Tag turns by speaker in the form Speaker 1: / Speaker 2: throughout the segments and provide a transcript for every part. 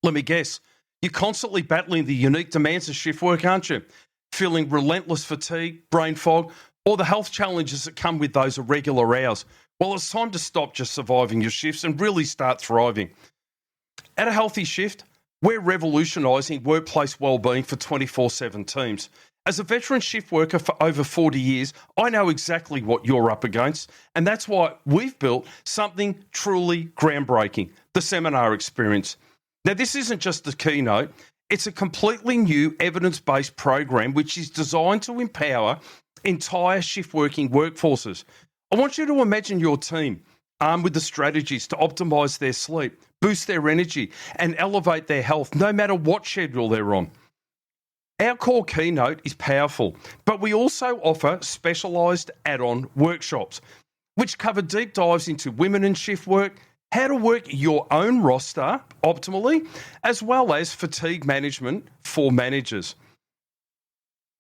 Speaker 1: Let me guess, you're constantly battling the unique demands of shift work, aren't you? Feeling relentless fatigue, brain fog, or the health challenges that come with those irregular hours. Well, it's time to stop just surviving your shifts and really start thriving. At A Healthy Shift, we're revolutionising workplace wellbeing for 24/7 teams. As a veteran shift worker for over 40 years, I know exactly what you're up against, and that's why we've built something truly groundbreaking, the seminar experience. Now, this isn't just a keynote, it's a completely new evidence-based program which is designed to empower entire shift-working workforces. I want you to imagine your team armed with the strategies to optimise their sleep, boost their energy, and elevate their health, no matter what schedule they're on. Our core keynote is powerful, but we also offer specialised add-on workshops, which cover deep dives into women in shift work, how to work your own roster optimally, as well as fatigue management for managers.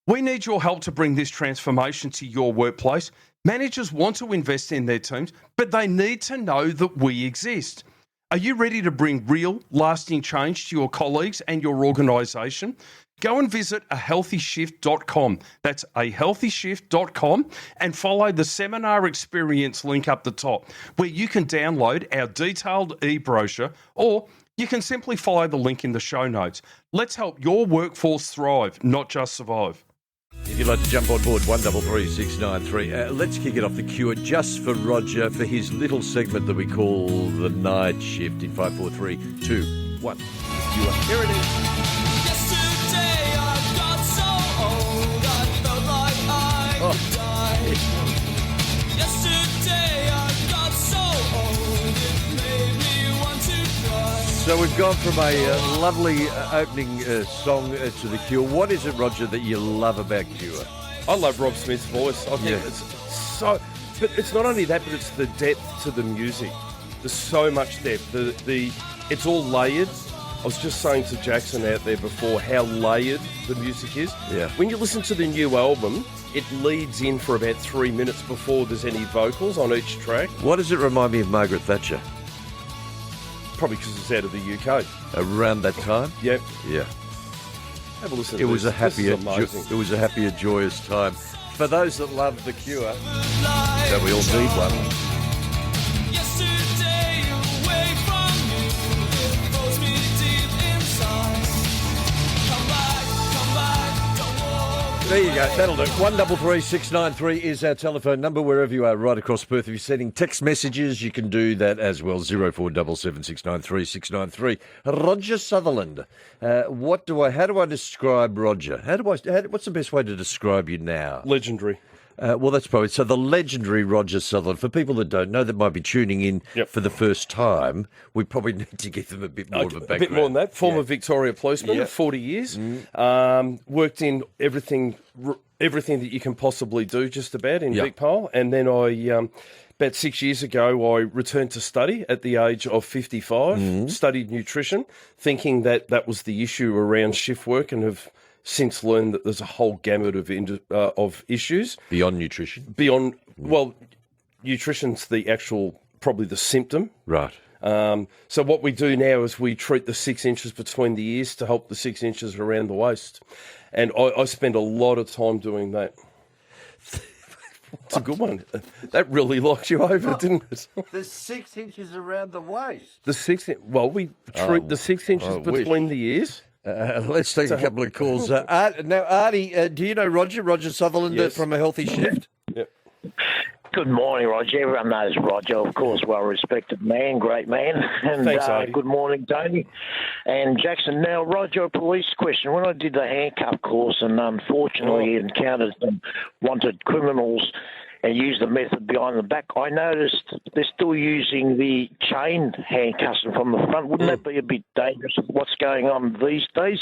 Speaker 1: We need your help to bring this transformation to your workplace. Managers want to invest in their teams, but they need to know that we exist. Are you ready to bring real, lasting change to your colleagues and your organisation? Go and visit ahealthyshift.com. That's ahealthyshift.com and follow the seminar experience link up the top, where you can download our detailed e-brochure, or you can simply follow the link in the show notes. Let's help your workforce thrive, not just survive.
Speaker 2: If you'd like to jump on board, 133693. Let's kick it off the Cure just for Roger for his little segment that we call the night shift in 5, 4, 3, 2, 1. Cure. Here it is.
Speaker 3: Yesterday I got so old I felt like I could die. Yesterday I got so old it made me want to cry.
Speaker 2: So we've gone from a lovely opening song to the Cure. What is it, Roger, that you love about Cure?
Speaker 4: I love Rob Smith's voice. I think it's so, but it's not only that, but it's the depth to the music. There's so much depth. It's all layered. I was just saying to Jackson out there before how layered the music is.
Speaker 2: Yeah.
Speaker 4: When you listen to the new album, it leads in for about 3 minutes before there's any vocals on each track.
Speaker 2: What does it remind me of Margaret Thatcher?
Speaker 4: Probably because it's out of the UK.
Speaker 2: Around that time?
Speaker 4: Yep.
Speaker 2: Yeah.
Speaker 4: Have a listen.
Speaker 2: It was a happier, joyous time. For those that love the Cure, that we all need one.
Speaker 3: Yesterday away from you, it froze me deep inside. Come back, don't walk.
Speaker 2: There you go. That'll do. 133693 is our telephone number wherever you are right across Perth. If you're sending text messages, you can do that as well. 0477693693. Roger Sutherland. How do I describe Roger? What's the best way to describe you now?
Speaker 4: Legendary.
Speaker 2: Well, that's probably so. The legendary Roger Sutherland. For people that don't know, that might be tuning in for the first time, we probably need to give them a bit more of a background.
Speaker 4: A bit more than that. Former Victoria policeman, 40 years. Worked in everything that you can possibly do, just about in Vic Pole. And then about 6 years ago, I returned to study at the age of 55. Studied nutrition, thinking that was the issue around shift work, and have since learned that there's a whole gamut of issues.
Speaker 2: Beyond nutrition?
Speaker 4: Nutrition's the actual, probably the symptom.
Speaker 2: Right.
Speaker 4: So what we do now is we treat the 6 inches between the ears to help the 6 inches around the waist. And I spend a lot of time doing that. It's a good one. That really locked you over, didn't it?
Speaker 2: The 6 inches around the waist?
Speaker 4: We treat the 6 inches between the ears.
Speaker 2: Let's take a couple of calls. Now, Artie, do you know Roger Sutherland from A Healthy Shift?
Speaker 4: Yep.
Speaker 5: Good morning, Roger. Everyone knows Roger, of course, well-respected man, great man. And
Speaker 4: Thanks, Artie.
Speaker 5: Good morning, Tony and Jackson. Now, Roger, a police question. When I did the handcuff course and unfortunately encountered some wanted criminals and used the method behind the back, I noticed they're still using the chain handcuffs from the front. Wouldn't that be a bit dangerous with what's going on these days?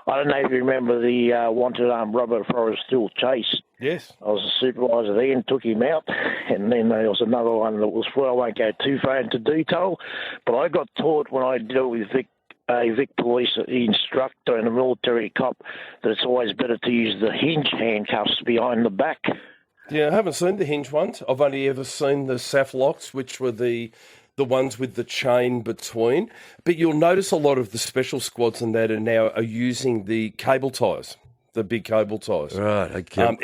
Speaker 5: I don't know if you remember the wanted Robert Forrest Hill chase.
Speaker 4: Yes.
Speaker 5: I was a supervisor there and took him out. And then there was another one that was, I won't go too far into detail, but I got taught when I dealt with a Vic police instructor and a military cop that it's always better to use the hinge handcuffs behind the back.
Speaker 4: Yeah, I haven't seen the hinge ones. I've only ever seen the SAF locks, which were the the ones with the chain between. But you'll notice a lot of the special squads and that are using the cable ties, the big cable ties.
Speaker 2: Right, okay.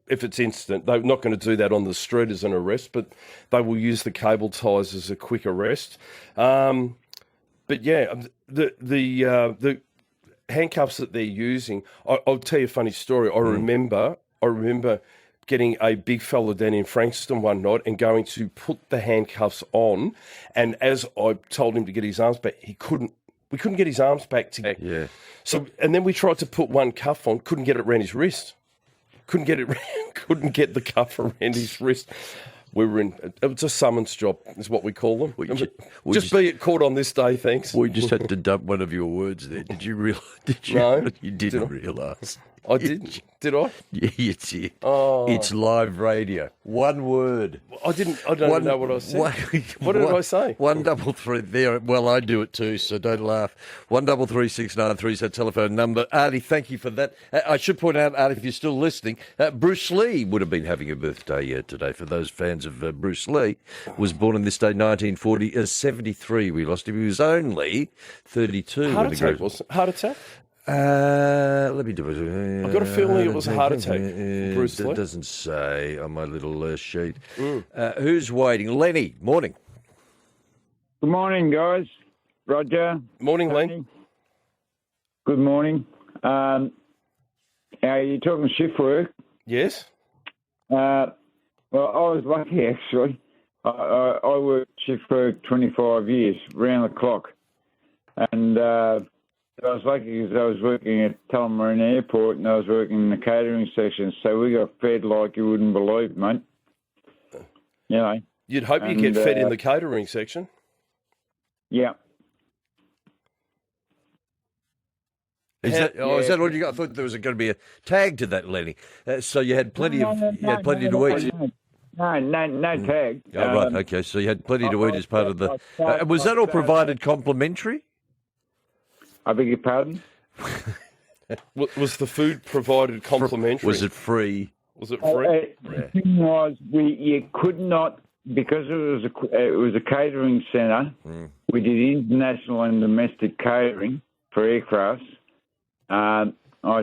Speaker 4: If it's instant, they're not going to do that on the street as an arrest, but they will use the cable ties as a quick arrest. But yeah, the handcuffs that they're using, I'll tell you a funny story. I remember getting a big fella down in Frankston one night and going to put the handcuffs on, and as I told him to get his arms back, we couldn't get his arms back together.
Speaker 2: Yeah.
Speaker 4: So, and then we tried to put one cuff on, couldn't get it around his wrist. Couldn't get the cuff around his wrist. We were in. It was a summons job, is what we call them. Just be caught on this day, thanks.
Speaker 2: We just had to dump one of your words there. Did you realise?
Speaker 4: No.
Speaker 2: You didn't realise.
Speaker 4: I didn't. Did I?
Speaker 2: Yeah, you did.
Speaker 4: Oh.
Speaker 2: It's live radio. One word.
Speaker 4: I don't know what I said. What did I say?
Speaker 2: 133 there. Well, I do it too, so don't laugh. 133693 is that telephone number. Artie, thank you for that. I should point out, Artie, if you're still listening, Bruce Lee would have been having a birthday today. For those fans of Bruce Lee, was born on this day, 1940, 73. We lost him. He was only 32.
Speaker 4: Heart attack?
Speaker 2: Let me do it.
Speaker 4: I've got a feeling it was a heart attack. Bruce Lee?
Speaker 2: It doesn't say on my little sheet. Who's waiting? Lenny, morning.
Speaker 6: Good morning, guys. Roger.
Speaker 4: Morning,
Speaker 6: Tony.
Speaker 4: Len.
Speaker 6: Good morning. Are you talking shift work?
Speaker 4: Yes.
Speaker 6: Well, I was lucky, actually. I worked shift work 25 years, round the clock. And I was lucky because I was working at Tullamarine Airport and I was working in the catering section, so we got fed like you wouldn't believe, mate. You know.
Speaker 4: You'd hope you get fed in the catering section.
Speaker 6: Yeah.
Speaker 2: Is that all you got? I thought there was going to be a tag to that, Lenny. So you had plenty to eat.
Speaker 6: No tag.
Speaker 2: Oh, right, okay. So you had plenty to eat as part of the... was that all provided complimentary?
Speaker 6: I beg your pardon?
Speaker 4: Was the food provided complimentary?
Speaker 2: Was it free?
Speaker 6: The thing was, you could not, because it was a catering centre. We did international and domestic catering for aircrafts. I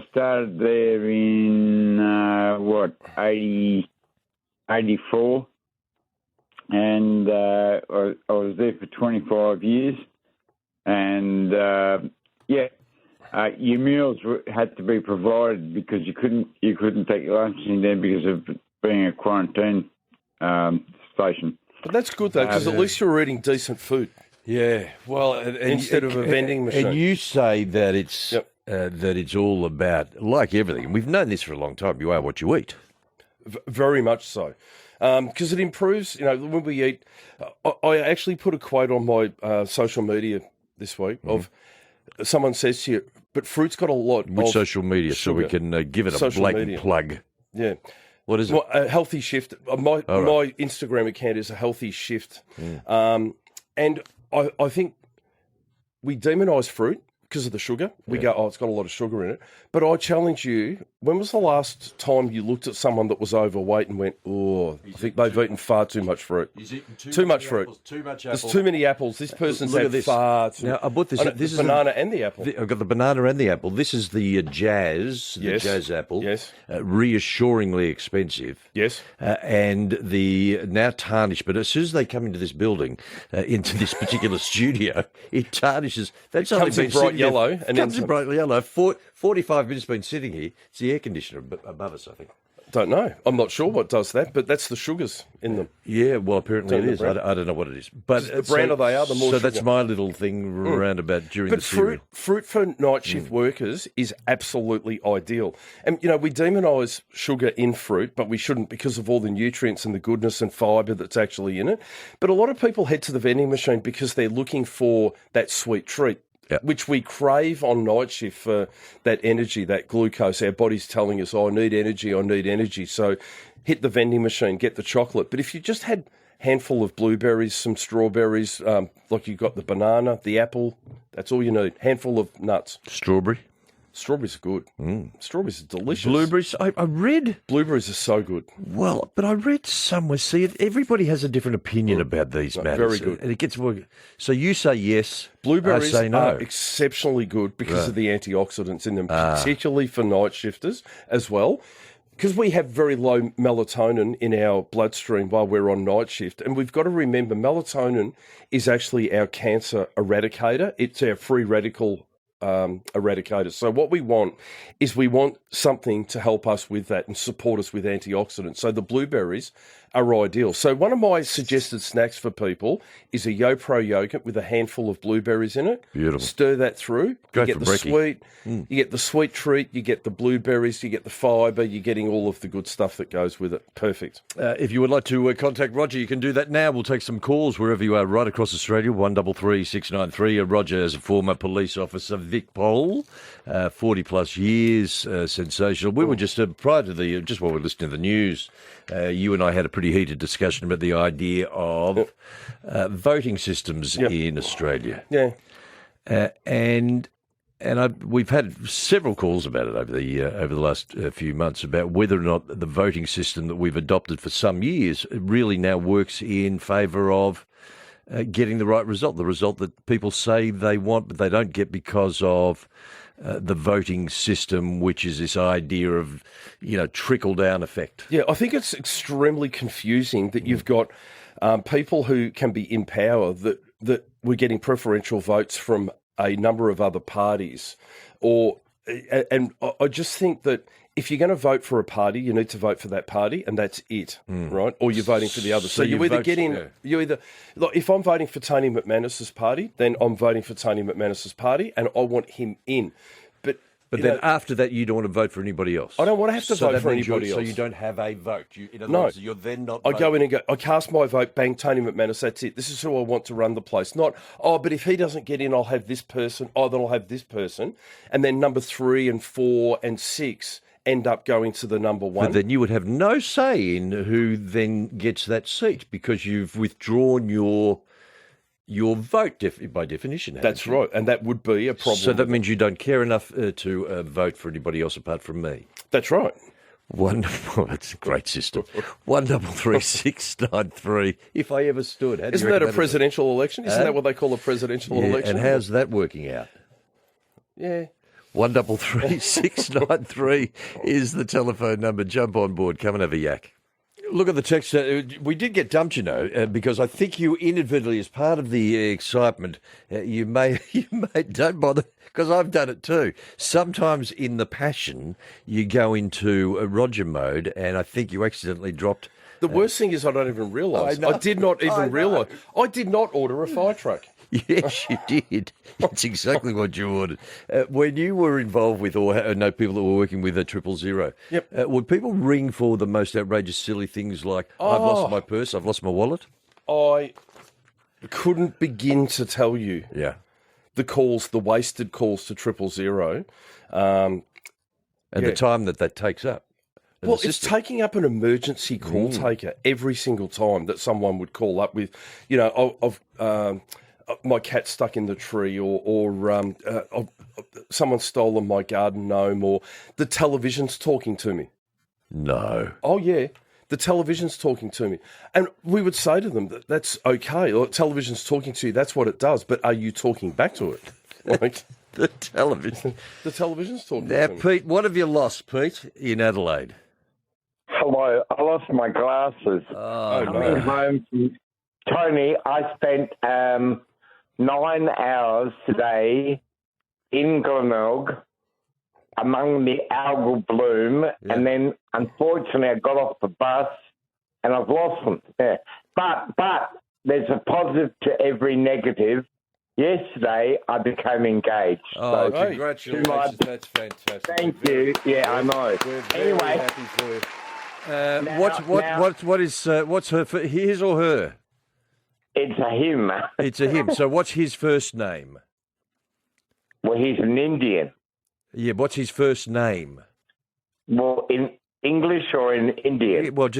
Speaker 6: started there in 84, and I was there for 25 years, and your meals had to be provided because you couldn't take your lunch in there because of being a quarantine station.
Speaker 4: But that's good though, because at least you're eating decent food.
Speaker 2: Yeah, well,
Speaker 4: instead of a vending machine.
Speaker 2: And you say that it's that it's all about, like everything. We've known this for a long time. You are what you eat.
Speaker 4: Very much so, because it improves. You know, when we eat, I actually put a quote on my social media this week of someone says to you, "But fruit's got a lot."
Speaker 2: Which
Speaker 4: of
Speaker 2: social media,
Speaker 4: sugar.
Speaker 2: so we can give it a blatant plug.
Speaker 4: Yeah.
Speaker 2: What is it?
Speaker 4: Well, a healthy shift. My Instagram account is a healthy shift, and I think we demonise fruit because of the sugar. We go, oh, it's got a lot of sugar in it. But I challenge you, when was the last time you looked at someone that was overweight and went, oh, I think they've eaten far too much fruit.
Speaker 2: He's eaten
Speaker 4: too much fruit.
Speaker 2: Apples, too much apple.
Speaker 4: There's too many apples. This person's
Speaker 2: Look
Speaker 4: had
Speaker 2: at this.
Speaker 4: far too
Speaker 2: Now, I bought this. This is
Speaker 4: banana and the apple.
Speaker 2: I've got the banana and the apple. This is the Jazz, the Jazz apple.
Speaker 4: Yes.
Speaker 2: Reassuringly expensive.
Speaker 4: Yes.
Speaker 2: And the now tarnished. But as soon as they come into this building, into this particular studio, it tarnishes. That's only
Speaker 4: comes in
Speaker 2: been
Speaker 4: bright
Speaker 2: sitting
Speaker 4: yellow.
Speaker 2: There, comes in bright yellow. 45 minutes been sitting here. It's the air conditioner above us, I think.
Speaker 4: Don't know. I'm not sure what does that, but that's the sugars in them.
Speaker 2: Yeah, well, apparently it is. I don't know what it is. But
Speaker 4: the browner they are, the more
Speaker 2: So
Speaker 4: sugar.
Speaker 2: that's my little thing round about during the cereal.
Speaker 4: But fruit for night shift workers is absolutely ideal. And, you know, we demonise sugar in fruit, but we shouldn't because of all the nutrients and the goodness and fibre that's actually in it. But a lot of people head to the vending machine because they're looking for that sweet treat.
Speaker 2: Yep.
Speaker 4: Which we crave on night shift for that energy, that glucose. Our body's telling us, I need energy. So hit the vending machine, get the chocolate. But if you just had a handful of blueberries, some strawberries, like you got the banana, the apple, that's all you need. Handful of nuts.
Speaker 2: Strawberry?
Speaker 4: Strawberries are good. Strawberries are delicious.
Speaker 2: Blueberries, I read.
Speaker 4: Blueberries are so good.
Speaker 2: Well, but I read somewhere. See, everybody has a different opinion about these matters.
Speaker 4: Very good.
Speaker 2: And it gets more. So you say yes.
Speaker 4: Blueberries
Speaker 2: I say no.
Speaker 4: are exceptionally good because of the antioxidants in them, particularly for night shifters as well. Because we have very low melatonin in our bloodstream while we're on night shift. And we've got to remember melatonin is actually our cancer eradicator. It's our free radical eradicator. So what we want is something to help us with that and support us with antioxidants. So the blueberries are ideal. So one of my suggested snacks for people is a YoPro yogurt with a handful of blueberries in it.
Speaker 2: Beautiful.
Speaker 4: Stir that through.
Speaker 2: Great
Speaker 4: You
Speaker 2: for
Speaker 4: get the
Speaker 2: brekkie.
Speaker 4: sweet, you get the sweet treat, you get the blueberries, you get the fibre, you're getting all of the good stuff that goes with it. Perfect.
Speaker 2: If you would like to contact Roger, you can do that now. We'll take some calls wherever you are right across Australia, 133 693. Roger is a former police officer, Vic Pole, 40-plus years, sensational. We were just, prior to just while we were listening to the news, you and I had a pretty heated discussion about the idea of voting systems in Australia.
Speaker 4: Yeah.
Speaker 2: We've had several calls about it over the last few months about whether or not the voting system that we've adopted for some years really now works in favour of getting the right result, the result that people say they want but they don't get because of the voting system, which is this idea of, trickle-down effect.
Speaker 4: Yeah, I think it's extremely confusing that you've got people who can be in power that we're getting preferential votes from a number of other parties, and I just think that if you're going to vote for a party, you need to vote for that party, and that's it, right? Or you're voting for the other. So you either if I'm voting for Tony McManus's party, then I'm voting for Tony McManus's party, and I want him in.
Speaker 2: But then after that, you don't want to vote for anybody else.
Speaker 4: I don't want to have to vote for anybody else.
Speaker 2: So you don't have a vote. In other words, you're then not voting.
Speaker 4: I go in and go, I cast my vote, bang, Tony McManus, that's it. This is who I want to run the place. Not, but if he doesn't get in, I'll have this person. Then I'll have this person. And then number 3 and 4 and 6 end up going to the number 1.
Speaker 2: But then you would have no say in who then gets that seat because you've withdrawn your vote by definition.
Speaker 4: That's right, and that would be a problem.
Speaker 2: So that means you don't care enough to vote for anybody else apart from me.
Speaker 4: That's right.
Speaker 2: That's a great system. 133 693. If I ever stood.
Speaker 4: Isn't that a presidential election? Isn't that what they call a presidential election?
Speaker 2: And how's that working out?
Speaker 4: Yeah.
Speaker 2: 133 693 is the telephone number. Jump on board. Come and have a yak. Look at the text. We did get dumped, because I think you inadvertently, as part of the excitement, you may don't bother, because I've done it too. Sometimes in the passion, you go into a Roger mode, and I think you accidentally dropped.
Speaker 4: The worst thing is I don't even realise. I did not even realise. I did not order a fire truck.
Speaker 2: Yes, you did. That's exactly what you ordered. When you were involved with, or know people that were working with a 000, would people ring for the most outrageous, silly things like, I've lost my purse, I've lost my wallet?
Speaker 4: I couldn't begin to tell you the wasted calls to 000.
Speaker 2: And the time that takes up.
Speaker 4: Well, it's taking up an emergency call taker every single time that someone would call up with, my cat's stuck in the tree, or someone's stolen my garden gnome, or the television's talking to me.
Speaker 2: No.
Speaker 4: Oh, yeah. The television's talking to me. And we would say to them that that's okay. Or television's talking to you, that's what it does. But are you talking back to it? Like,
Speaker 2: the television.
Speaker 4: The television's talking
Speaker 2: now,
Speaker 4: to me.
Speaker 2: Pete, what have you lost, Pete, in Adelaide?
Speaker 7: Hello, I lost my glasses. Coming home from Tony, I spent 9 hours today in Glenelg among the algal bloom, and then unfortunately I got off the bus and I've lost them. Yeah. But there's a positive to every negative. Yesterday I became engaged.
Speaker 2: Oh,
Speaker 7: so
Speaker 2: congratulations! That's fantastic.
Speaker 7: Thank you. Yeah, I know.
Speaker 2: We're very happy for you. What's his or her?
Speaker 7: It's a him.
Speaker 2: It's a him. So what's his first name?
Speaker 7: Well, he's an Indian.
Speaker 2: Yeah, what's his first name?
Speaker 7: Well, in English or in Indian?
Speaker 2: Yeah, well, it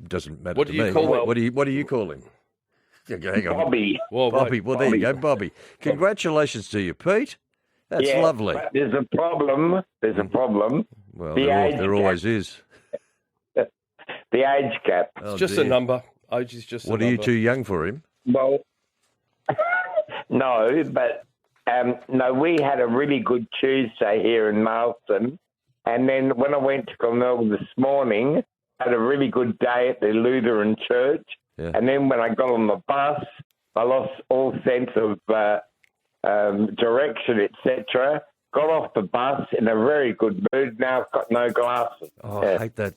Speaker 2: doesn't matter
Speaker 4: What
Speaker 2: to
Speaker 4: do you
Speaker 2: me.
Speaker 4: call
Speaker 2: What do you call him? Yeah, hang on.
Speaker 7: Bobby.
Speaker 2: Bobby. Well, there you go, Bobby. Congratulations to you, Pete. That's
Speaker 7: Yeah,
Speaker 2: lovely.
Speaker 7: But there's a problem. There's a problem.
Speaker 2: Well,
Speaker 7: The age
Speaker 2: there
Speaker 7: gap.
Speaker 2: always is.
Speaker 7: The age gap.
Speaker 2: Oh,
Speaker 4: It's just
Speaker 2: dear.
Speaker 4: a number. Age is just a
Speaker 2: What,
Speaker 4: number.
Speaker 2: are you too young for him?
Speaker 7: Well, no, but no, we had a really good Tuesday here in Marston. And then when I went to Cornwall this morning, I had a really good day at the Lutheran church.
Speaker 2: Yeah.
Speaker 7: And then when I got on the bus, I lost all sense of direction, etc. Got off the bus in a very good mood. Now I've got no glasses.
Speaker 2: Oh, I hate that.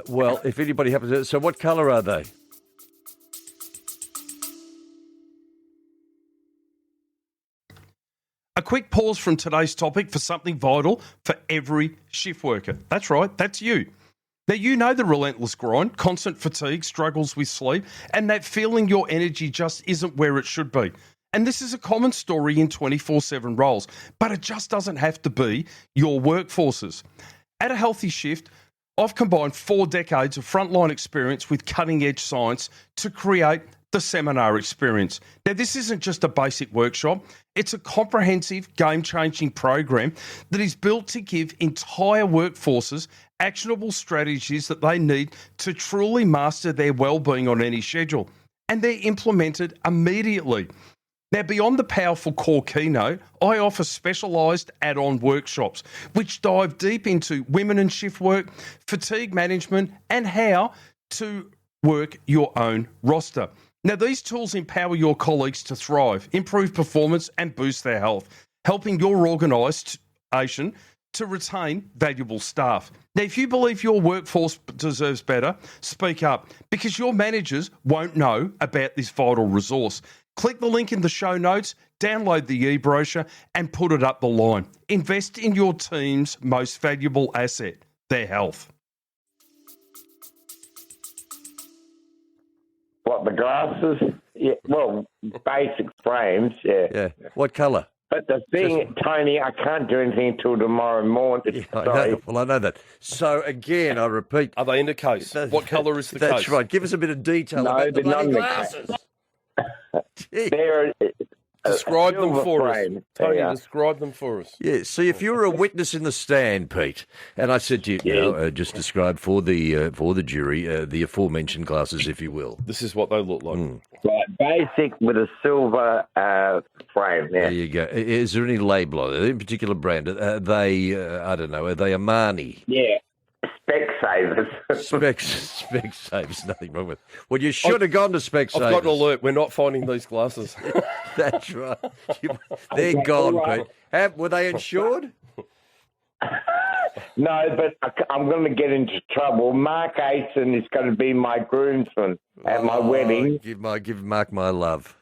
Speaker 2: Well, if anybody happens to... So what colour are they?
Speaker 1: A quick pause from today's topic for something vital for every shift worker. That's right, that's you. Now, you know the relentless grind, constant fatigue, struggles with sleep, and that feeling your energy just isn't where it should be. And this is a common story in 24/7 roles, but it just doesn't have to be your workforces. At A Healthy Shift, I've combined 4 decades of frontline experience with cutting-edge science to create the seminar experience. Now, this isn't just a basic workshop. It's a comprehensive, game-changing program that is built to give entire workforces actionable strategies that they need to truly master their well-being on any schedule. And they're implemented immediately. Now, beyond the powerful core keynote, I offer specialised add-on workshops which dive deep into women and shift work, fatigue management, and how to work your own roster. Now, these tools empower your colleagues to thrive, improve performance, and boost their health, helping your organisation to retain valuable staff. Now, if you believe your workforce deserves better, speak up, because your managers won't know about this vital resource. Click the link in the show notes, download the e-brochure, and put it up the line. Invest in your team's most valuable asset, their health.
Speaker 7: What, the glasses? Yeah, well, basic frames, yeah.
Speaker 2: Yeah. What colour?
Speaker 7: But the thing, Tony, I can't do anything until tomorrow morning.
Speaker 2: I
Speaker 7: Sorry.
Speaker 2: know. Well, I know that. So, again, I repeat...
Speaker 4: Are they in the case? What colour is the case?
Speaker 2: That's right. Give us a bit of detail
Speaker 7: No,
Speaker 2: about the
Speaker 7: they're not
Speaker 2: bloody
Speaker 7: in the
Speaker 2: glasses. Gee.
Speaker 7: They're
Speaker 4: Describe them
Speaker 7: silver
Speaker 4: for us.
Speaker 7: frame.
Speaker 4: Tony,
Speaker 7: Yeah.
Speaker 4: describe them for us.
Speaker 2: Yeah, see, if you were a witness in the stand, Pete, and I said to you, just describe for the jury the aforementioned glasses, if you will.
Speaker 4: This is what they look like.
Speaker 7: Right, basic with a silver frame. Yeah.
Speaker 2: There you go. Is there any label on it? Any particular brand? Are they, I don't know, are they Armani?
Speaker 7: Yeah. Specsavers.
Speaker 2: Specsavers, nothing wrong with it. Well, you should have gone to Specsavers.
Speaker 4: I've got an alert. We're not finding these glasses.
Speaker 2: That's right. They're gone,
Speaker 7: all right.
Speaker 2: Pete. Were they insured?
Speaker 7: No, but I'm going to get into trouble. Mark Aitson is going to be my groomsman at my wedding,
Speaker 2: Give Mark my love.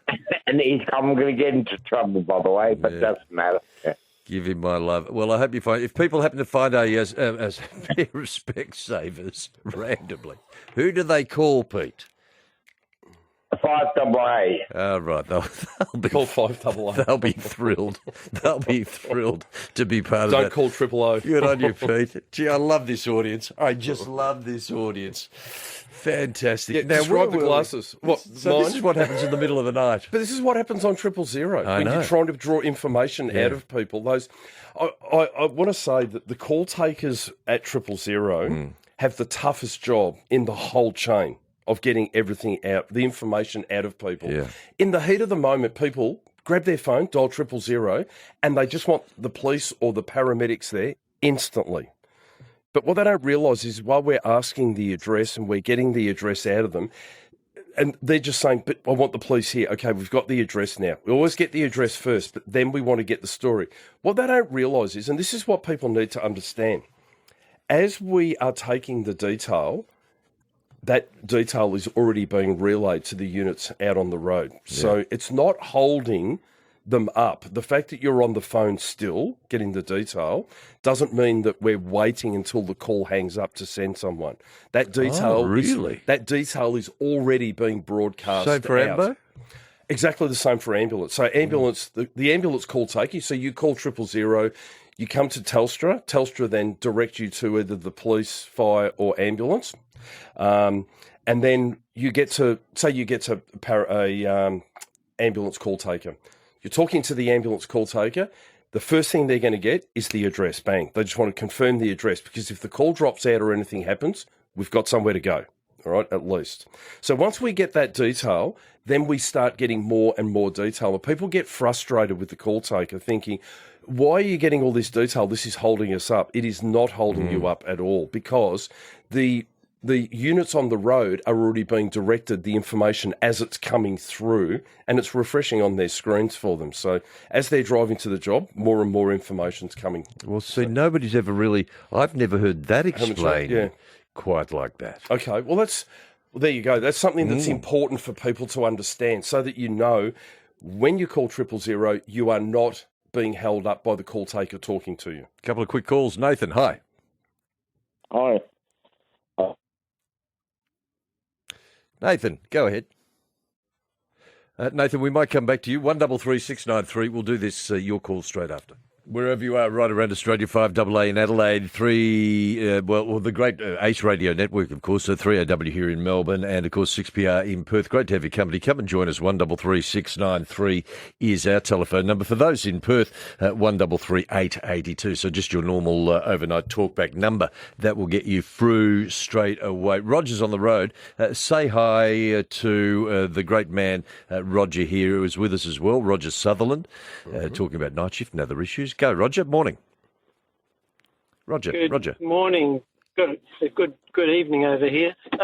Speaker 7: and I'm going to get into trouble, by the way, but it doesn't matter. Yeah.
Speaker 2: Give him my love. Well, I hope you find... If people happen to find a pair of Specsavers randomly, who do they call, Pete?
Speaker 7: 5AA.
Speaker 2: Oh, right. They'll be...
Speaker 4: Call 5AA.
Speaker 2: They'll be thrilled. They'll be thrilled to be part of
Speaker 4: Don't
Speaker 2: that.
Speaker 4: call Triple O.
Speaker 2: Good on you, Pete. Gee, I love this audience. I just love this audience. Fantastic.
Speaker 4: Yeah, describe
Speaker 2: where
Speaker 4: the
Speaker 2: were we?
Speaker 4: glasses. What,
Speaker 2: So
Speaker 4: mine?
Speaker 2: this is what happens in the middle of the night.
Speaker 4: But this is what happens on 000.
Speaker 2: I
Speaker 4: when
Speaker 2: know.
Speaker 4: you're trying to draw information out of people. I want to say that the call takers at 000 have the toughest job in the whole chain of getting everything out, the information out of people.
Speaker 2: Yeah.
Speaker 4: In the heat of the moment, people grab their phone, dial 000, and they just want the police or the paramedics there instantly. But what they don't realise is while we're asking the address and we're getting the address out of them, and they're just saying, but I want the police here. Okay, we've got the address now. We always get the address first, but then we want to get the story. What they don't realise is, and this is what people need to understand, as we are taking the detail, that detail is already being relayed to the units out on the road. So it's not holding them up. The fact that you're on the phone still getting the detail doesn't mean that we're waiting until the call hangs up to send someone. That detail, that detail is already being broadcast.
Speaker 2: So for
Speaker 4: out.
Speaker 2: Ambo?
Speaker 4: Exactly the same for ambulance. So ambulance, the ambulance call taker. So you call 000, you come to Telstra. Telstra then direct you to either the police, fire, or ambulance. And then you get to ambulance call taker. You're talking to the ambulance call taker. the first thing they're going to get is the address. Bang. They just want to confirm the address, because if the call drops out or anything happens, we've got somewhere to go. All right, at least. So once we get that detail, then we start getting more and more detail. And people get frustrated with the call taker, thinking, why are you getting all this detail? This is holding us up. It is not holding you up at all, because the units on the road are already being directed the information as it's coming through, and it's refreshing on their screens for them. So as they're driving to the job, more and more information's coming.
Speaker 2: Well, see, nobody's ever really... I've never heard that explained quite like that.
Speaker 4: Okay, well, there you go. That's something that's important for people to understand, so that you know when you call 000, you are not being held up by the call taker talking to you.
Speaker 2: A couple of quick calls. Nathan, hi.
Speaker 7: Hi.
Speaker 2: Nathan, go ahead. Nathan, we might come back to you. 133693. We'll do this, your call straight after. Wherever you are, right around Australia, 5AA in Adelaide, 3, the great Ace Radio Network, of course, 3AW here in Melbourne, and, of course, 6PR in Perth. Great to have your company. Come and join us. 133693 is our telephone number. For those in Perth, 133882. So just your normal overnight talkback number. That will get you through straight away. Roger's on the road. Say hi to the great man, Roger here, who is with us as well, Roger Sutherland, talking about night shift and other issues. Go, Roger. Morning. Roger.
Speaker 8: Good morning. Good evening over here. We've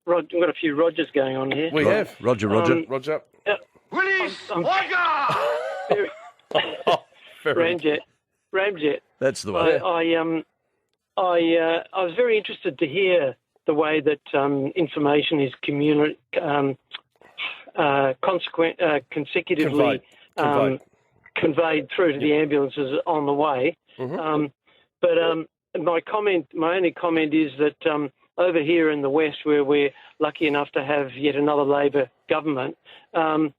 Speaker 8: got a few Rogers going on here.
Speaker 4: We have.
Speaker 2: Roger.
Speaker 4: Roger.
Speaker 3: Willis,
Speaker 8: Ramjet.
Speaker 2: That's the way.
Speaker 8: I was very interested to hear the way that information is consecutively conveyed through to the ambulances on the way. But my only comment is that over here in the West, where we're lucky enough to have yet another Labor government, all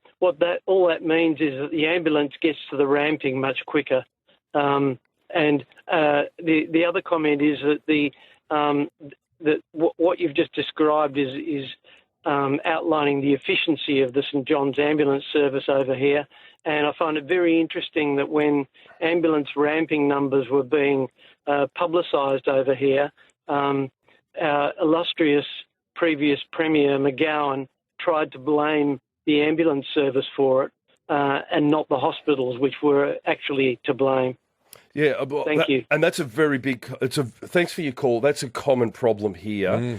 Speaker 8: that means is that the ambulance gets to the ramping much quicker. And the other comment is that what you've just described is outlining the efficiency of the St John's ambulance service over here. And I find it very interesting that when ambulance ramping numbers were being publicised over here, our illustrious previous Premier McGowan tried to blame the ambulance service for it and not the hospitals, which were actually to blame.
Speaker 4: Yeah,
Speaker 8: thank you.
Speaker 4: And that's a very big. Thanks for your call. That's a common problem here.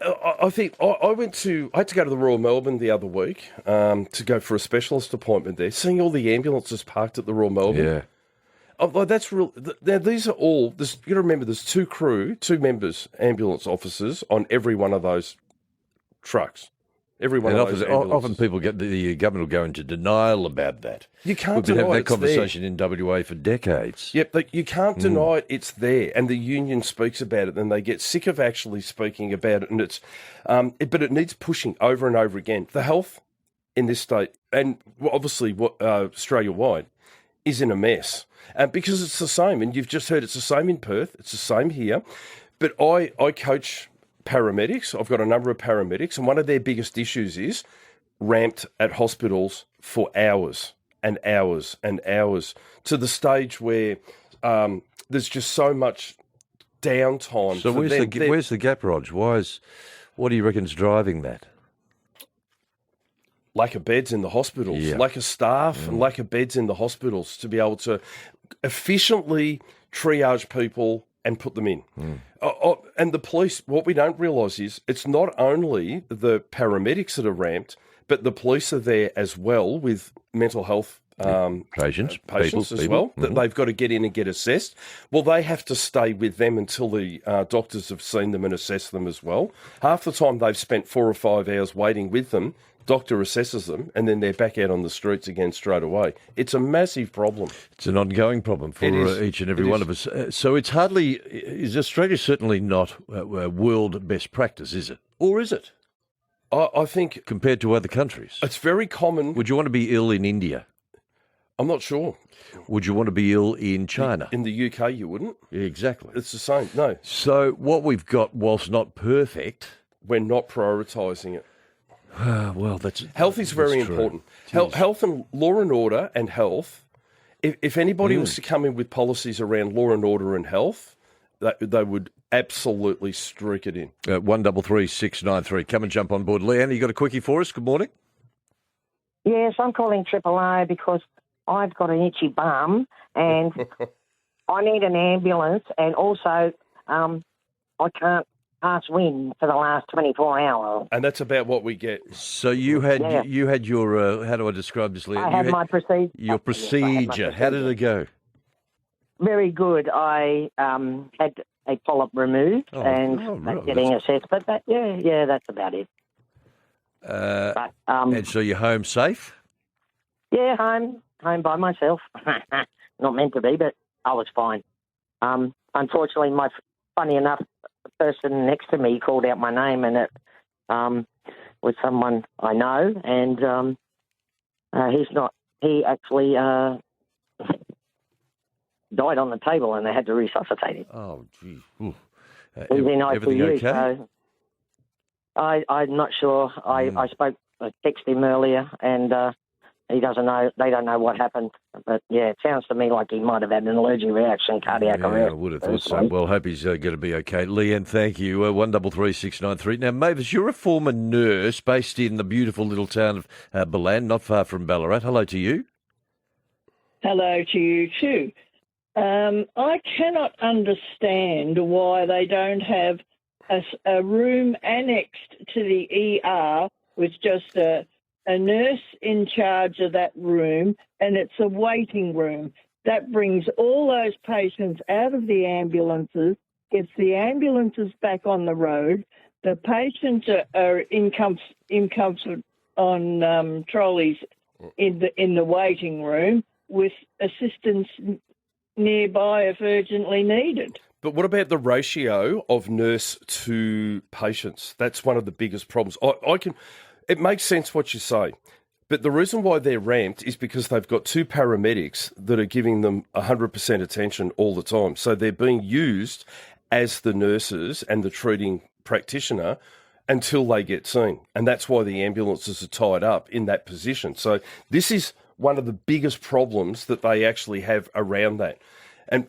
Speaker 4: I think I had to go to the Royal Melbourne the other week to go for a specialist appointment there. Seeing all the ambulances parked at the Royal Melbourne. Yeah. That's real. Now these are all. You got to remember, there's two members, ambulance officers on every one of those trucks. Every one of those ambulances.
Speaker 2: Often people the government will go into denial about that.
Speaker 4: You can't
Speaker 2: We've been
Speaker 4: deny
Speaker 2: having that
Speaker 4: it's
Speaker 2: conversation
Speaker 4: there.
Speaker 2: in WA for decades.
Speaker 4: Yep, but you can't deny it's there, and the union speaks about it, and they get sick of actually speaking about it, and it's, but it needs pushing over and over again. The health in this state, and obviously Australia-wide, is in a mess, because it's the same, and you've just heard it's the same in Perth, it's the same here, but I coach paramedics. I've got a number of paramedics, and one of their biggest issues is ramped at hospitals for hours and hours and hours, to the stage where there's just so much downtime.
Speaker 2: So where's the gap, Rog? What do you reckon's driving that?
Speaker 4: Lack of beds in the hospitals, lack of staff, and lack of beds in the hospitals to be able to efficiently triage people and put them in. And the police, what we don't realise is it's not only the paramedics that are ramped, but the police are there as well with mental health patients as well, that they've got to get in and get assessed. Well, they have to stay with them until the doctors have seen them and assessed them as well. Half the time they've spent 4 or 5 hours waiting with them, doctor assesses them, and then they're back out on the streets again straight away. It's a massive problem.
Speaker 2: It's an ongoing problem for each and every one of us. So it's is Australia certainly not world best practice, is it? Or is it?
Speaker 4: I think...
Speaker 2: Compared to other countries?
Speaker 4: It's very common.
Speaker 2: Would you want to be ill in India?
Speaker 4: I'm not sure.
Speaker 2: Would you want to be ill in China?
Speaker 4: In the UK, you wouldn't.
Speaker 2: Exactly.
Speaker 4: It's the same, no.
Speaker 2: So what we've got, whilst not perfect...
Speaker 4: We're not prioritising it.
Speaker 2: Well, health
Speaker 4: is very important. Health and law and order and health if anybody was to come in with policies around law and order and health, they would absolutely streak it in.
Speaker 2: 133693. Come and jump on board. Leanne, you got a quickie for us? Good morning.
Speaker 9: Yes, I'm calling AAA because I've got an itchy bum and I need an ambulance, and also I can't pass wind for the last 24 hours.
Speaker 4: And that's about what we get.
Speaker 2: So you had your how do I describe this, Leanne?
Speaker 9: I had my procedure.
Speaker 2: Your procedure. How did it go?
Speaker 9: Very good. I had a polyp removed and
Speaker 2: right.
Speaker 9: getting assessed, but that's about it.
Speaker 2: And so you're home safe?
Speaker 9: Yeah, home by myself. Not meant to be, but I was fine. Unfortunately, funny enough, the person next to me called out my name, and it was someone I know, and he actually died on the table, and they had to resuscitate him.
Speaker 2: Oh, gee.
Speaker 9: He's in
Speaker 2: everything
Speaker 9: ICU,
Speaker 2: okay?
Speaker 9: so I'm not sure. I texted him earlier, and he doesn't know. They don't know what happened, but yeah, it sounds to me like he might have had an allergic reaction, cardiac arrest.
Speaker 2: I would have thought so. Well, hope he's going to be okay. Leanne, thank you. 133693. Now, Mavis, you're a former nurse based in the beautiful little town of Balan, not far from Ballarat. Hello to you.
Speaker 10: Hello to you too. I cannot understand why they don't have a room annexed to the ER with just a nurse in charge of that room, and it's a waiting room. That brings all those patients out of the ambulances, gets the ambulances back on the road. The patients are in comfort on trolleys in the waiting room with assistance nearby if urgently needed.
Speaker 4: But what about the ratio of nurse to patients? That's one of the biggest problems. It makes sense what you say, but the reason why they're ramped is because they've got two paramedics that are giving them 100% attention all the time. So they're being used as the nurses and the treating practitioner until they get seen. And that's why the ambulances are tied up in that position. So this is one of the biggest problems that they actually have around that. And,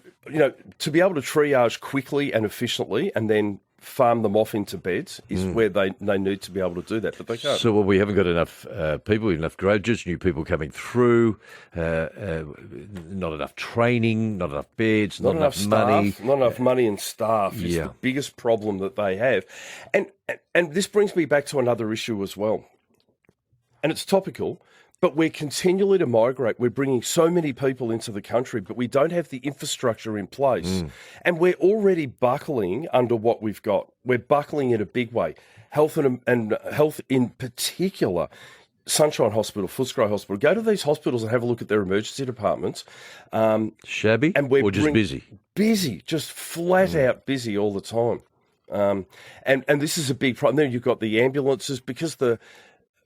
Speaker 4: to be able to triage quickly and efficiently and then farm them off into beds is where they need to be able to do that, but they can't.
Speaker 2: So, we haven't got enough people, enough graduates, new people coming through, not enough training, not enough beds, not enough money.
Speaker 4: Staff, not enough money and staff is the biggest problem that they have. And this brings me back to another issue as well. And it's topical, but we're continually to migrate. We're bringing so many people into the country, but we don't have the infrastructure in place. And we're already buckling under what we've got. We're buckling in a big way. Health and health in particular. Sunshine Hospital, Footscray Hospital. Go to these hospitals and have a look at their emergency departments.
Speaker 2: Shabby or just busy?
Speaker 4: Busy, just flat out busy all the time. And this is a big problem. Then you've got the ambulances because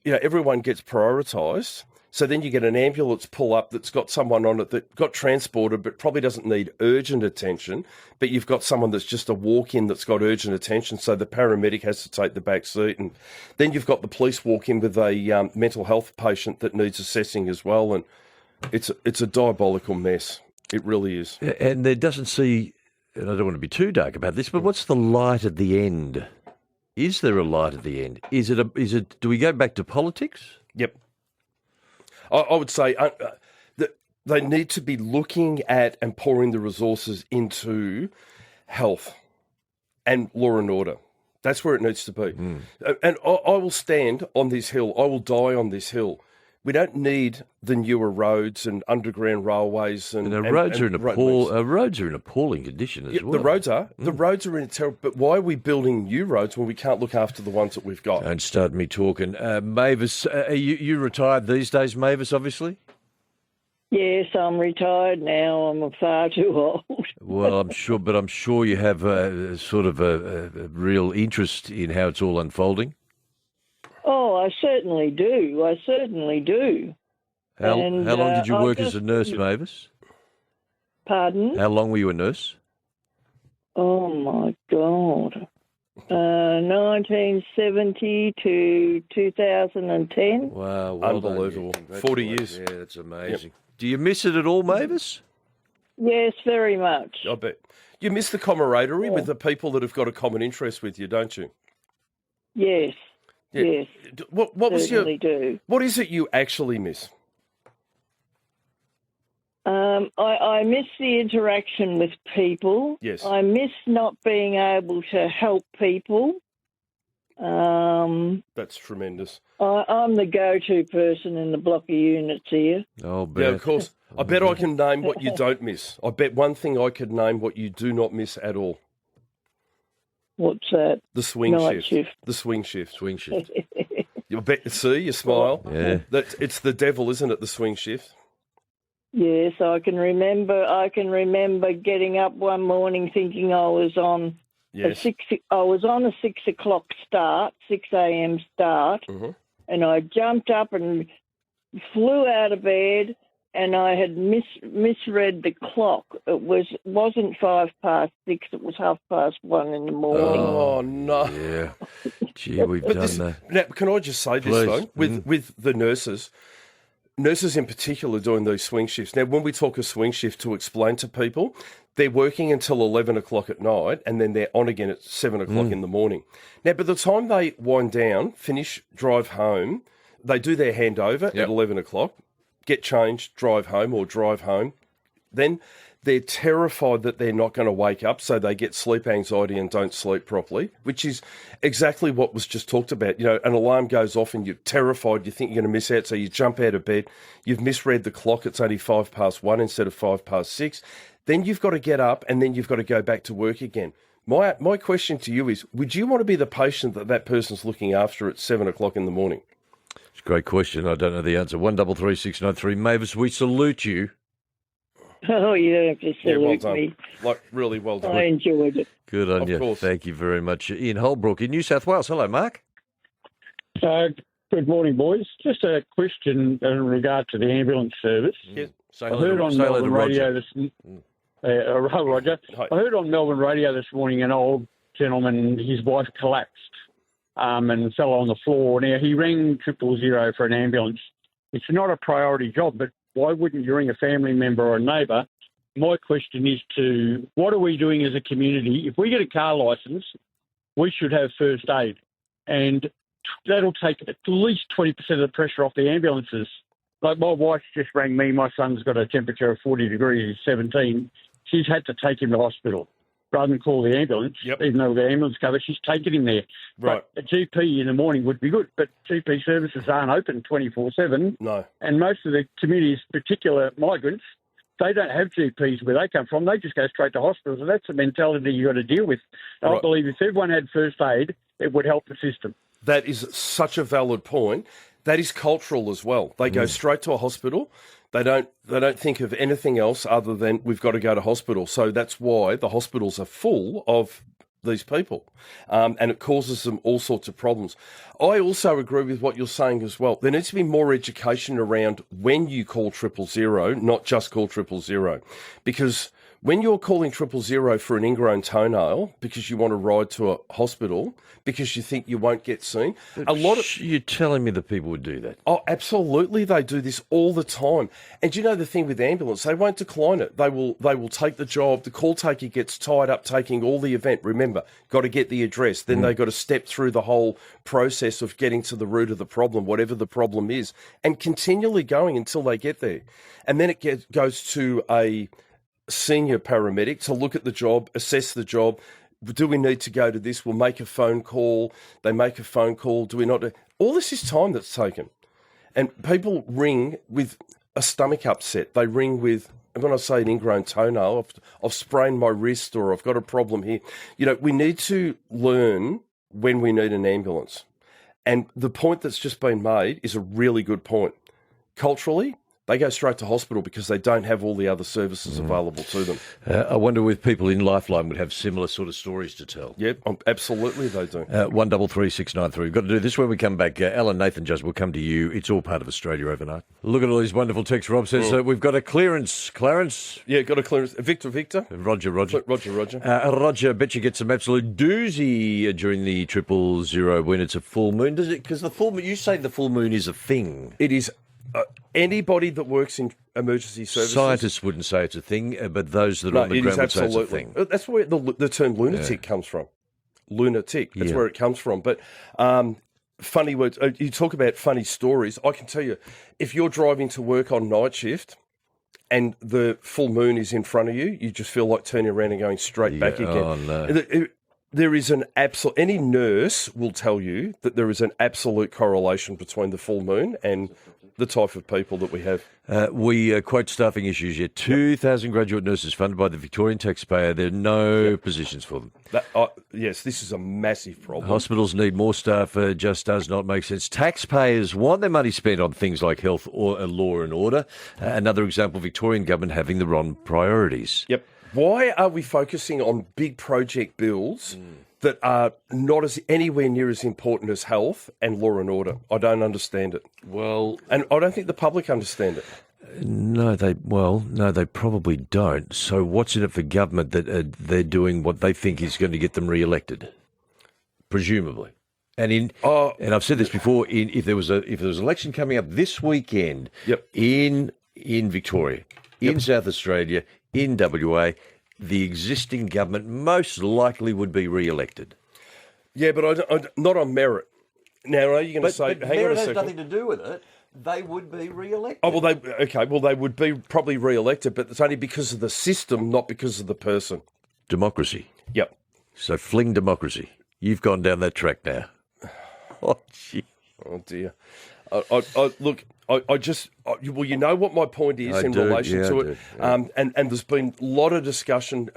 Speaker 4: everyone gets prioritised. So then you get an ambulance pull up that's got someone on it that got transported but probably doesn't need urgent attention, but you've got someone that's just a walk-in that's got urgent attention, so the paramedic has to take the back seat. And then you've got the police walk in with a mental health patient that needs assessing as well, and it's a diabolical mess. It really is.
Speaker 2: And there doesn't see, and I don't want to be too dark about this, but what's the light at the end? Is there a light at the end? Do we go back to politics?
Speaker 4: Yep. I would say that they need to be looking at and pouring the resources into health and law and order. That's where it needs to be. And I will stand on this hill. I will die on this hill. We don't need the newer roads and underground railways. And
Speaker 2: the roads are in appalling condition as well.
Speaker 4: The roads are in terrible. But why are we building new roads when we can't look after the ones that we've got?
Speaker 2: Don't start me talking. Mavis, are you retired these days, Mavis, obviously?
Speaker 10: Yes, I'm retired now. I'm far too old.
Speaker 2: Well, I'm sure you have a sort of a real interest in how it's all unfolding.
Speaker 10: Oh, I certainly do.
Speaker 2: How long did you work as a nurse, Mavis?
Speaker 10: Pardon?
Speaker 2: How long were you a nurse?
Speaker 10: Oh, my God. 1970 to 2010.
Speaker 2: Wow,
Speaker 4: unbelievable. 40 years.
Speaker 2: Yeah, that's amazing. Do you miss it at all, Mavis?
Speaker 10: Yes, very much.
Speaker 4: I bet. You miss the camaraderie with the people that have got a common interest with you, don't you?
Speaker 10: Yes.
Speaker 4: Yeah.
Speaker 10: Yes.
Speaker 4: What was
Speaker 10: Certainly do.
Speaker 4: What is it you actually miss?
Speaker 10: I miss the interaction with people.
Speaker 4: Yes.
Speaker 10: I miss not being able to help people.
Speaker 4: That's tremendous.
Speaker 10: I'm the go-to person in the block of units here.
Speaker 2: Oh, bet.
Speaker 4: Yeah, of course. I bet I can name what you don't miss. I bet one thing I could name what you do not miss at all.
Speaker 10: What's that?
Speaker 4: The swing
Speaker 10: Night shift.
Speaker 4: The swing shift.
Speaker 2: Swing shift.
Speaker 4: You bet. See, you smile.
Speaker 2: Yeah.
Speaker 4: It's the devil, isn't it? The swing shift.
Speaker 10: Yes, I can remember getting up one morning thinking I was on
Speaker 4: Yes.
Speaker 10: I was on a 6 o'clock start, 6 a.m. start, and I jumped up and flew out of bed, and I had misread the clock. It wasn't 6:05; it was 1:30 in the morning.
Speaker 4: Oh no!
Speaker 2: Yeah. Gee, we've done that.
Speaker 4: Now, can I just say this
Speaker 2: Please.
Speaker 4: though, with the nurses in particular doing these swing shifts. Now, when we talk a swing shift, to explain to people, they're working until 11 o'clock at night, and then they're on again at 7 o'clock in the morning. Now, by the time they wind down, finish, drive home, they do their handover at 11 o'clock, get changed, drive home. Then they're terrified that they're not going to wake up, so they get sleep anxiety and don't sleep properly, which is exactly what was just talked about. You know, an alarm goes off and you're terrified, you think you're going to miss out, so you jump out of bed. You've misread the clock, it's only 1:05 instead of 6:05. Then you've got to get up and then you've got to go back to work again. My question to you is, would you want to be the patient that person's looking after at 7 o'clock in the morning?
Speaker 2: It's a great question. I don't know the answer. 133693. Mavis, we salute you.
Speaker 10: Oh, you don't have to salute
Speaker 4: well done.
Speaker 10: me.
Speaker 4: Like, really well done.
Speaker 10: I enjoyed it.
Speaker 2: Good on
Speaker 4: Of
Speaker 2: you.
Speaker 4: course.
Speaker 2: Thank you very much. Ian Holbrook in New South Wales. Hello, Mark.
Speaker 11: Good morning, boys. Just a question in regard to the ambulance service.
Speaker 2: Say
Speaker 11: I heard on Melbourne radio Roger.
Speaker 4: Hi.
Speaker 11: I heard on Melbourne radio this morning an old gentleman, his wife collapsed and fell on the floor. Now, he rang 000 for an ambulance. It's not a priority job, but why wouldn't you ring a family member or a neighbour? My question is what are we doing as a community? If we get a car licence, we should have first aid. And that'll take at least 20% of the pressure off the ambulances. Like, my wife just rang me. My son's got a temperature of 40 degrees, he's 17. She's had to take him to hospital. Rather than call the ambulance, even though the ambulance cover, she's taken him there.
Speaker 4: Right.
Speaker 11: But a GP in the morning would be good, but GP services aren't open 24/7.
Speaker 4: No.
Speaker 11: And most of the communities, particular migrants, they don't have GPs where they come from. They just go straight to hospitals, and that's the mentality you've got to deal with.
Speaker 4: Right.
Speaker 11: I believe if everyone had first aid, it would help the system.
Speaker 4: That is such a valid point. That is cultural as well. They go straight to a hospital. They don't think of anything else other than we've got to go to hospital. So that's why the hospitals are full of these people, and it causes them all sorts of problems. I also agree with what you're saying as well. There needs to be more education around when you call 000, not just call 000, because when you're calling 000 for an ingrown toenail because you want to ride to a hospital because you think you won't get seen,
Speaker 2: You're telling me that people would do that?
Speaker 4: Oh, absolutely, they do this all the time. And you know the thing with ambulance, they won't decline it. They will take the job. The call taker gets tied up taking all the event. Remember, got to get the address. Then they've got to step through the whole process of getting to the root of the problem, whatever the problem is, and continually going until they get there. And then it goes to a senior paramedic to look at the job, assess the job. Do we need to go to this? We'll make a phone call. They make a phone call. Do we not? All this is time that's taken. And people ring with a stomach upset. They ring with, when I say an ingrown toenail, I've sprained my wrist or I've got a problem here. You know, we need to learn when we need an ambulance. And the point that's just been made is a really good point. Culturally, they go straight to hospital because they don't have all the other services available to them.
Speaker 2: I wonder if people in Lifeline would have similar sort of stories to tell.
Speaker 4: Yep, absolutely they do.
Speaker 2: 133693. We've got to do this when we come back. Alan Nathan Judge will come to you. It's all part of Australia overnight. Look at all these wonderful texts. Rob says we've got a clearance. Clarence?
Speaker 4: Yeah, got a clearance. Victor.
Speaker 2: Roger.
Speaker 4: Roger.
Speaker 2: Roger, I bet you get some absolute doozy during the 000 when it's a full moon. Does it? Because the full moon, you say the full moon is a thing.
Speaker 4: It is Anybody that works in emergency services...
Speaker 2: Scientists wouldn't say it's a thing, but those that are on the ground would say it's a thing.
Speaker 4: That's where the term lunatic comes from. Lunatic. That's where it comes from. But funny words. You talk about funny stories. I can tell you, if you're driving to work on night shift and the full moon is in front of you, you just feel like turning around and going straight back again.
Speaker 2: Oh, no.
Speaker 4: There is an absolute... Any nurse will tell you that there is an absolute correlation between the full moon and the type of people that we have.
Speaker 2: We quote staffing issues here. 2,000 graduate nurses funded by the Victorian taxpayer. There are no positions for them.
Speaker 4: Yes, this is a massive problem.
Speaker 2: Hospitals need more staff. Just does not make sense. Taxpayers want their money spent on things like health or law and order. Another example, Victorian government having the wrong priorities.
Speaker 4: Yep. Why are we focusing on big project bills that are not as anywhere near as important as health and law and order? I don't understand it.
Speaker 2: Well,
Speaker 4: and I don't think the public understand it.
Speaker 2: No, they probably don't. So what's in it for government that they're doing what they think is going to get them re-elected? Presumably. And I've said this before. If there was an election coming up this weekend, in Victoria, in South Australia, in WA, the existing government most likely would be re-elected.
Speaker 4: Yeah, but not on merit. Now, are you going to say...
Speaker 2: But
Speaker 4: hang on a
Speaker 2: merit
Speaker 4: second.
Speaker 2: has nothing to do with it. They would be re-elected.
Speaker 4: Oh, well, they would be probably re-elected, but it's only because of the system, not because of the person.
Speaker 2: Democracy.
Speaker 4: Yep.
Speaker 2: So fling democracy. You've gone down that track now. Oh, gee.
Speaker 4: Oh, dear. Look... well, you know what my point is relation to it, and there's been a lot of discussion.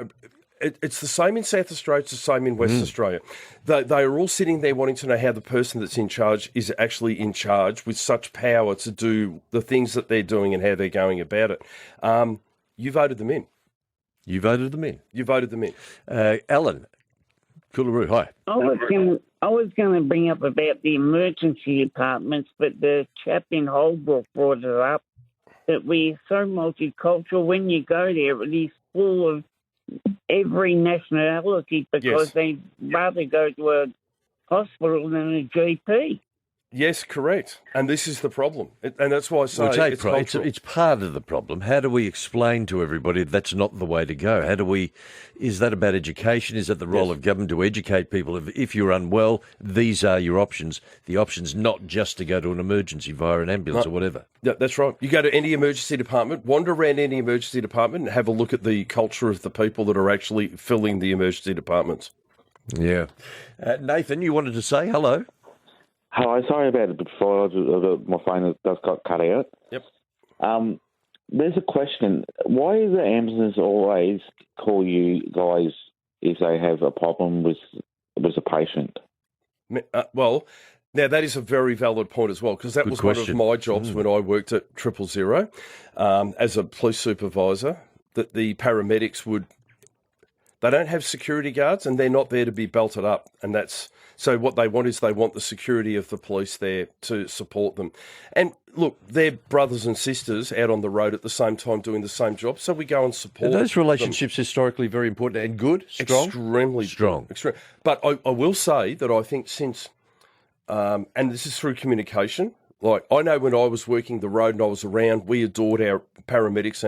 Speaker 4: It's the same in South Australia, it's the same in West Australia. They are all sitting there wanting to know how the person that's in charge is actually in charge with such power to do the things that they're doing and how they're going about it. You voted them in.
Speaker 2: You voted them in.
Speaker 4: You voted them in.
Speaker 2: Alan, Coolaroo, hi.
Speaker 12: I was going to bring up about the emergency departments, but the chap in Holbrook brought it up that we're so multicultural. When you go there, it is full of every nationality because they'd rather go to a hospital than a GP.
Speaker 2: Yes, correct. And this is the problem. And that's why I say it's part of the problem. How do we explain to everybody that's not the way to go? How do we... Is that about education? Is that the role of government to educate people? If you're unwell, these are your options. The option's not just to go to an emergency via an ambulance or whatever.
Speaker 4: Yeah, that's right. You go to any emergency department, wander around any emergency department and have a look at the culture of the people that are actually filling the emergency departments.
Speaker 2: Yeah. Nathan, you wanted to say hello?
Speaker 13: Hi, sorry about it before. My phone just got cut out.
Speaker 4: Yep.
Speaker 13: There's a question. Why do the ambulances always call you guys if they have a problem with a patient?
Speaker 4: Well, now that is a very valid point as well, because that was one of my jobs when I worked at 000 as a police supervisor, that the paramedics would... They don't have security guards and they're not there to be belted up. And that's... So what they want is they want the security of the police there to support them. And look, they're brothers and sisters out on the road at the same time doing the same job. So we go and support them.
Speaker 2: Are those relationships historically very important and good? Strong?
Speaker 4: Extremely strong. But I will say that I think since, and this is through communication, like I know when I was working the road and I was around, we adored our paramedics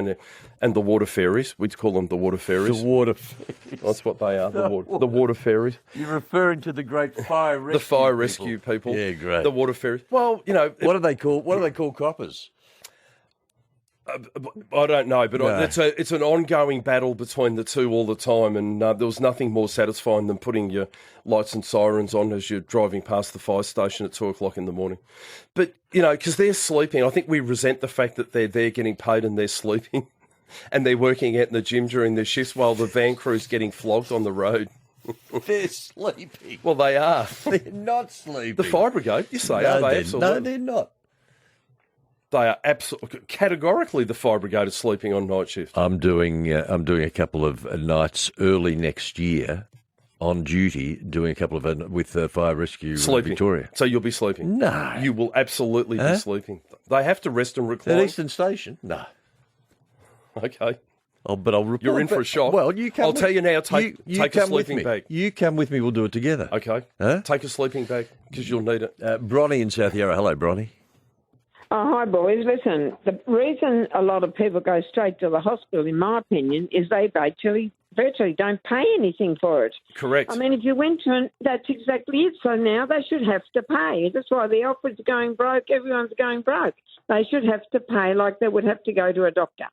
Speaker 4: and the water fairies. We'd call them the water fairies.
Speaker 2: The water fairies.
Speaker 4: That's what they are, the water fairies.
Speaker 2: You're referring to the great fire rescue
Speaker 4: The fire rescue people.
Speaker 2: Yeah, great.
Speaker 4: The water fairies. Well, you know...
Speaker 2: What do they call coppers?
Speaker 4: I don't know, but it's an ongoing battle between the two all the time, and there was nothing more satisfying than putting your lights and sirens on as you're driving past the fire station at 2:00 in the morning. But, you know, because they're sleeping, I think we resent the fact that they're there getting paid and they're sleeping, and they're working out in the gym during their shifts while the van crew's getting flogged on the road.
Speaker 2: They're sleeping.
Speaker 4: Well, they are.
Speaker 2: They're not sleeping.
Speaker 4: The fire brigade, you say, are they? Absolutely.
Speaker 2: No, they're not.
Speaker 4: They are absolutely categorically the fire brigade is sleeping on night shift.
Speaker 2: I'm doing a couple of nights early next year on duty, doing a couple of with fire rescue
Speaker 4: sleeping.
Speaker 2: Victoria.
Speaker 4: So you'll be sleeping?
Speaker 2: No,
Speaker 4: you will absolutely be sleeping. They have to rest and recline.
Speaker 2: At Eastern Station? No.
Speaker 4: Okay.
Speaker 2: But I'll report.
Speaker 4: You're in for a shock.
Speaker 2: Well, you come.
Speaker 4: I'll tell you now. Take a sleeping bag.
Speaker 2: You come with me. We'll do it together.
Speaker 4: Okay. Take a sleeping bag because you'll need it.
Speaker 2: Bronnie in South Yarra. Hello, Bronnie.
Speaker 14: Oh, hi, boys. Listen, the reason a lot of people go straight to the hospital, in my opinion, is they virtually don't pay anything for it.
Speaker 4: Correct.
Speaker 14: I mean, if you went to, that's exactly it. So now they should have to pay. That's why the Alfred's going broke. Everyone's going broke. They should have to pay like they would have to go to a doctor.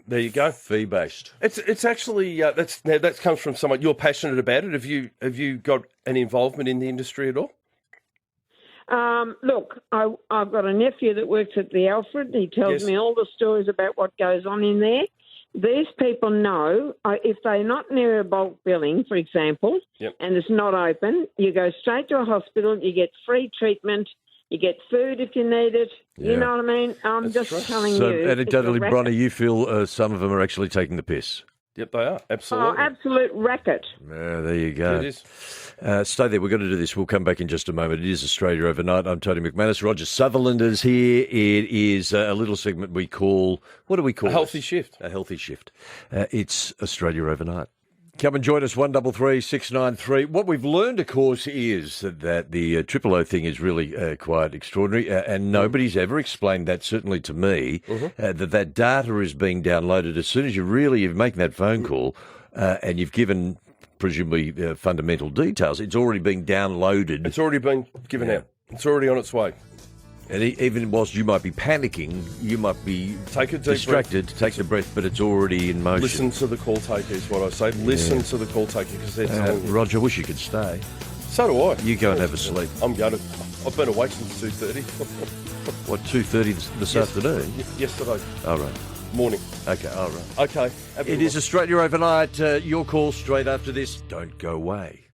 Speaker 4: There you go.
Speaker 2: Fee-based.
Speaker 4: It's actually that comes from someone you're passionate about it. Have you got any involvement in the industry at all?
Speaker 14: Look, I've got a nephew that works at the Alfred. He tells me all the stories about what goes on in there. These people know if they're not near a bulk billing, for example, and it's not open, you go straight to a hospital, you get free treatment, you get food if you need it.
Speaker 2: Yeah.
Speaker 14: You know what I mean? I'm just telling you.
Speaker 2: So anecdotally, Bronny, you feel some of them are actually taking the piss?
Speaker 4: Yep, they are. Absolutely.
Speaker 14: Oh, absolute racket.
Speaker 2: There you go.
Speaker 4: It is.
Speaker 2: Stay there. We've got to do this. We'll come back in just a moment. It is Australia Overnight. I'm Tony McManus. Roger Sutherland is here. It is a little segment we call, what do we call it?
Speaker 4: A healthy shift.
Speaker 2: A healthy shift. It's Australia Overnight. Come and join us, 133 693. What we've learned, of course, is that the Triple O thing is really quite extraordinary, and nobody's ever explained that, certainly to me, that data is being downloaded as soon as you're making that phone call and you've given presumably fundamental details. It's already being downloaded.
Speaker 4: It's already been given out. It's already on its way.
Speaker 2: And even whilst you might be panicking, you might be distracted, take a breath, but it's already in motion.
Speaker 4: Listen to the call taker is what I say. Listen to the call taker because they're telling you.
Speaker 2: Roger, I wish you could stay.
Speaker 4: So do I.
Speaker 2: You go and have a sleep.
Speaker 4: I'm going to. I've been awake since 2:30.
Speaker 2: What, 2:30 this afternoon?
Speaker 4: Yesterday.
Speaker 2: All right.
Speaker 4: Morning.
Speaker 2: Okay, all right.
Speaker 4: Okay.
Speaker 2: It is Australia Overnight. Your call straight after this. Don't go away.